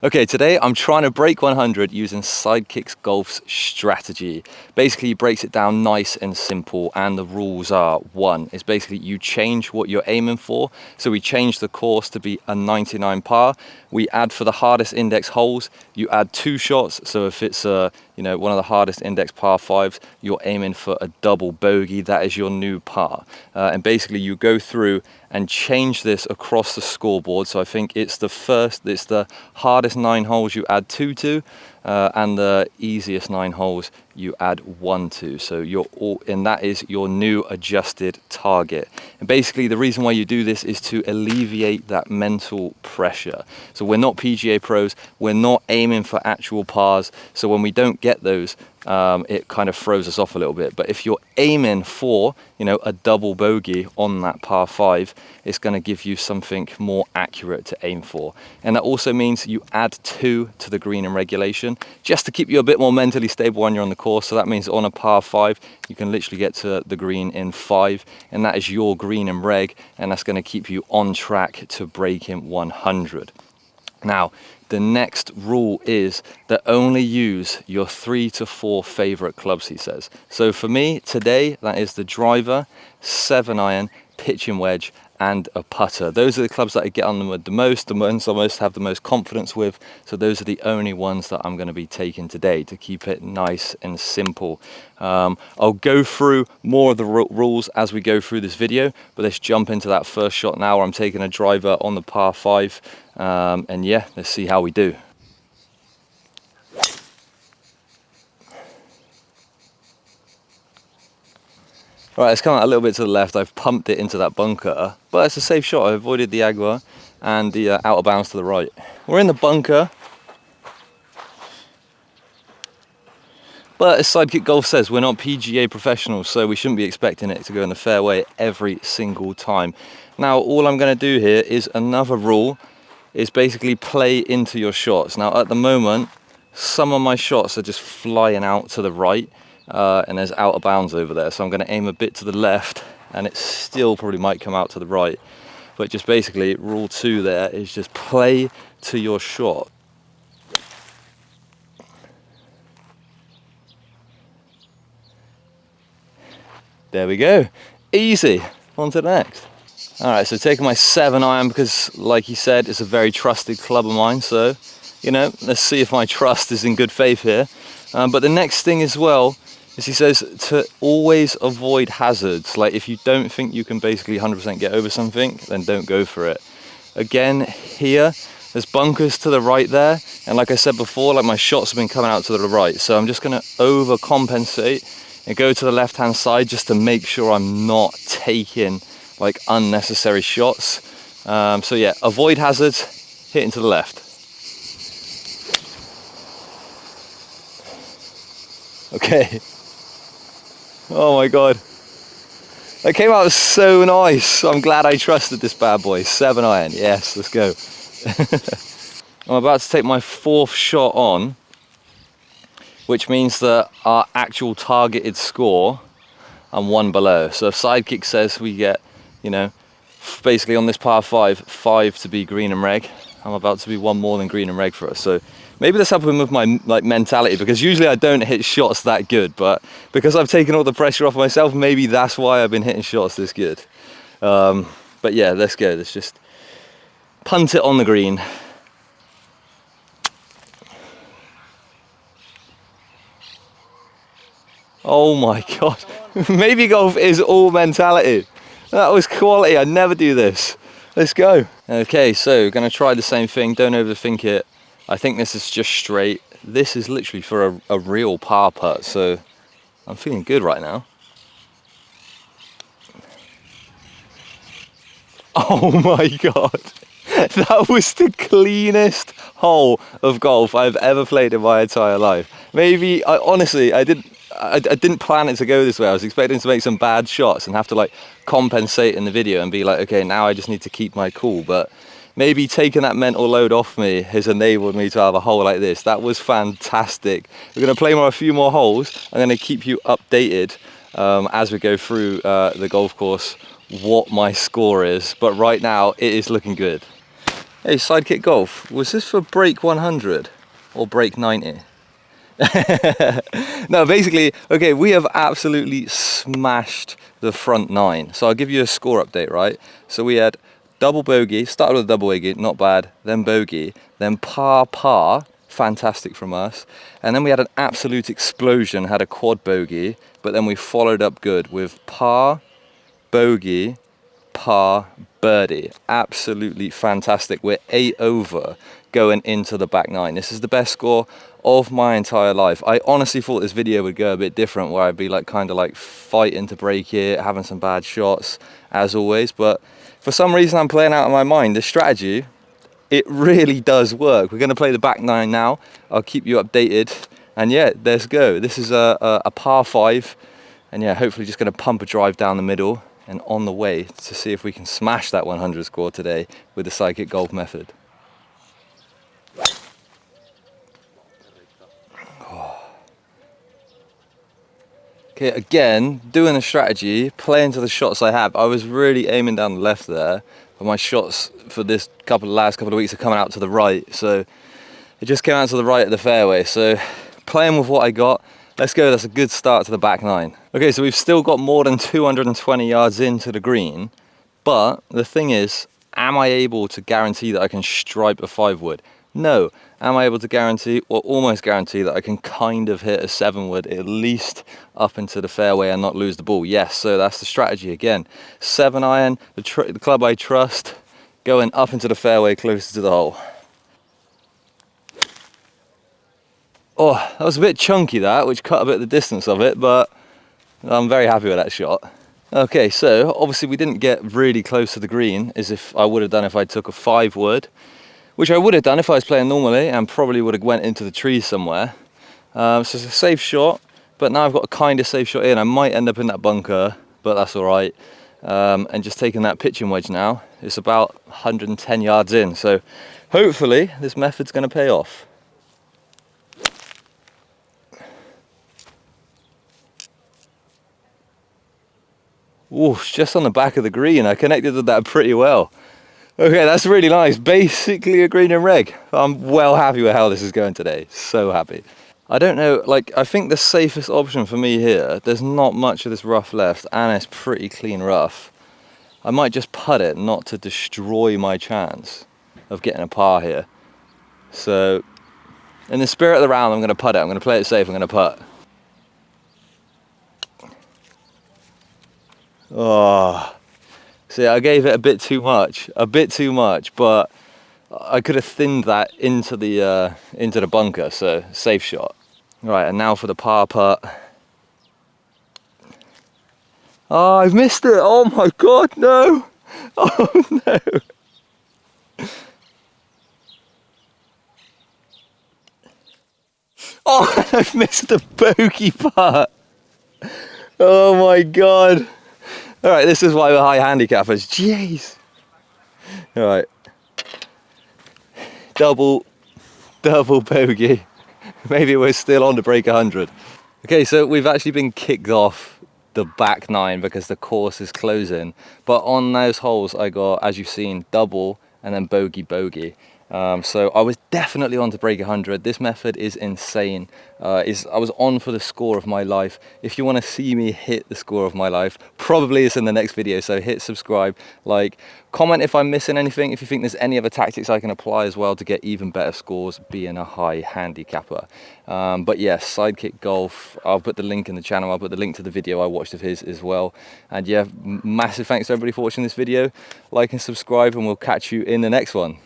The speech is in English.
Okay, today I'm trying to break 100 using Sidekicks Golf's strategy. Basically, he breaks it down nice and simple, and the rules are: one is basically you change what you're aiming for. So we change the course to be a 99 par. We add for the hardest index holes, you add 2 shots. So if it's one of the hardest index par 5s, you're aiming for a double bogey. That is your new par. And basically you go through and change this across the scoreboard. So I think it's the hardest 9 holes you add 2 to, and the easiest 9 holes you add 1 to. So that is your new adjusted target. And basically the reason why you do this is to alleviate that mental pressure. So we're not PGA pros, we're not aiming for actual pars. So when we don't get those, it kind of throws us off a little bit. But if you're aiming for, a double bogey on that par 5, it's going to give you something more accurate to aim for. And that also means you add 2 to the green and regulation, just to keep you a bit more mentally stable when you're on the course. So that means on a par 5, you can literally get to the green in 5, and that is your green and reg, and that's going to keep you on track to breaking 100. Now, the next rule is that only use your 3 to 4 favorite clubs, he says. So for me today, that is the driver, 7-iron, pitching wedge, and a putter. Those are the clubs that I get on them with the most, the ones I most have the most confidence with. So those are the only ones that I'm going to be taking today to keep it nice and simple. I'll go through more of the rules as we go through this video, but let's jump into that first shot now where I'm taking a driver on the par 5. And yeah, let's see how we do. All right, it's come out a little bit to the left. I've pumped it into that bunker, but it's a safe shot. I avoided the agua and the out of bounds to the right. We're in the bunker, but as Sidekick Golf says, we're not PGA professionals, so we shouldn't be expecting it to go in the fairway every single time. Now, all I'm going to do here is another rule, is basically play into your shots. Now, at the moment, some of my shots are just flying out to the right, and there's out of bounds over there. So I'm going to aim a bit to the left, and it still probably might come out to the right. But just basically, rule 2 there is just play to your shot. There we go. Easy. On to the next. All right, so taking my 7-iron because, like he said, it's a very trusted club of mine. So, let's see if my trust is in good faith here. But the next thing as well is he says to always avoid hazards. Like if you don't think you can basically 100% get over something, then don't go for it. Again, here, there's bunkers to the right there. And like I said before, like my shots have been coming out to the right. So I'm just going to overcompensate and go to the left-hand side just to make sure I'm not taking like unnecessary shots. So yeah, avoid hazards, hitting to the left. Okay. Oh my God. That came out so nice. I'm glad I trusted this bad boy. 7-iron, yes, let's go. I'm about to take my 4th shot on, which means that our actual targeted score, I'm 1 below. So if Sidekick says we get, basically on this par 5 to be green and reg, I'm about to be 1 more than green and reg for us. So maybe that's helping with my mentality, because usually I don't hit shots that good, but because I've taken all the pressure off myself, maybe that's why I've been hitting shots this good. But yeah, let's go. Let's just punt it on the green. Oh my God. Maybe golf is all mentality. That was quality. I never do this. Let's go. Okay, so gonna try the same thing. Don't overthink it. I think this is just straight. This is literally for a real par putt, so I'm feeling good right now. Oh my God. That was the cleanest hole of golf I've ever played in my entire life. Maybe, honestly, I didn't plan it to go this way. I was expecting to make some bad shots and have to like compensate in the video and be like, okay, now I just need to keep my cool. But maybe taking that mental load off me has enabled me to have a hole like this. That was fantastic. We're going to play a few more holes. I'm going to keep you updated as we go through the golf course, what my score is. But right now, it is looking good. Hey, Sidekick Golf, was this for break 100 or break 90? No, basically, okay, we have absolutely smashed the front nine. So I'll give you a score update, right? So we had double bogey, started with a double bogey, not bad, then bogey, then par, fantastic from us. And then we had an absolute explosion, had a quad bogey, but then we followed up good with par, bogey, par, birdie. Absolutely fantastic. We're 8 over going into the back nine. This is the best score of my entire life. I honestly thought this video would go a bit different, where I'd be like kind of like fighting to break it, having some bad shots as always, but for some reason I'm playing out of my mind. This strategy, it really does work. We're going to play the back nine now. I'll keep you updated, and yeah, let's go. This is a par 5, and yeah, hopefully just going to pump a drive down the middle and on the way to see if we can smash that 100 score today with the Sidekick Golf method. Okay, again, doing a strategy, playing to the shots I have. I was really aiming down the left there, but my shots for this last couple of weeks are coming out to the right, so it just came out to the right of the fairway. So playing with what I got, let's go. That's a good start to the back nine. Okay, so we've still got more than 220 yards into the green, but the thing is, am I able to guarantee that I can stripe a 5-wood? No. Am I able to guarantee, or almost guarantee, that I can kind of hit a 7-wood at least up into the fairway and not lose the ball? Yes, so that's the strategy again. 7-iron, the club I trust, going up into the fairway closer to the hole. Oh, that was a bit chunky, that, which cut a bit of the distance of it, but I'm very happy with that shot. Okay, so obviously we didn't get really close to the green as if I would have done if I took a 5-wood, which I would have done if I was playing normally, and probably would have went into the trees somewhere. So it's a safe shot, but now I've got a kind of safe shot in. I might end up in that bunker, but that's all right. And just taking that pitching wedge now, it's about 110 yards in. So hopefully this method's going to pay off. Ooh, just on the back of the green. I connected with that pretty well. Okay, that's really nice. Basically a green and reg. I'm well happy with how this is going today. So happy. I don't know, like, I think the safest option for me here, there's not much of this rough left, and it's pretty clean rough. I might just putt it, not to destroy my chance of getting a par here. So, in the spirit of the round, I'm going to putt it. I'm going to play it safe. I'm going to putt. Oh, see, I gave it a bit too much, but I could have thinned that into the bunker, so safe shot. Right, and now for the par putt. Oh, I've missed it. Oh my God, no. Oh no. Oh, I've missed the bogey putt. Oh my God. All right, this is why we're high handicappers. Jeez. All right. Double bogey. Maybe we're still on to break 100. Okay, so we've actually been kicked off the back nine because the course is closing. But on those holes, I got, as you've seen, double and then bogey. So I was definitely on to break 100. This method is insane. I was on for the score of my life. If you want to see me hit the score of my life, probably it's in the next video. So hit subscribe, like, comment if I'm missing anything. If you think there's any other tactics I can apply as well to get even better scores being a high handicapper. But yes, Sidekick Golf. I'll put the link in the channel. I'll put the link to the video I watched of his as well. And yeah, massive thanks to everybody for watching this video. Like and subscribe, and we'll catch you in the next one.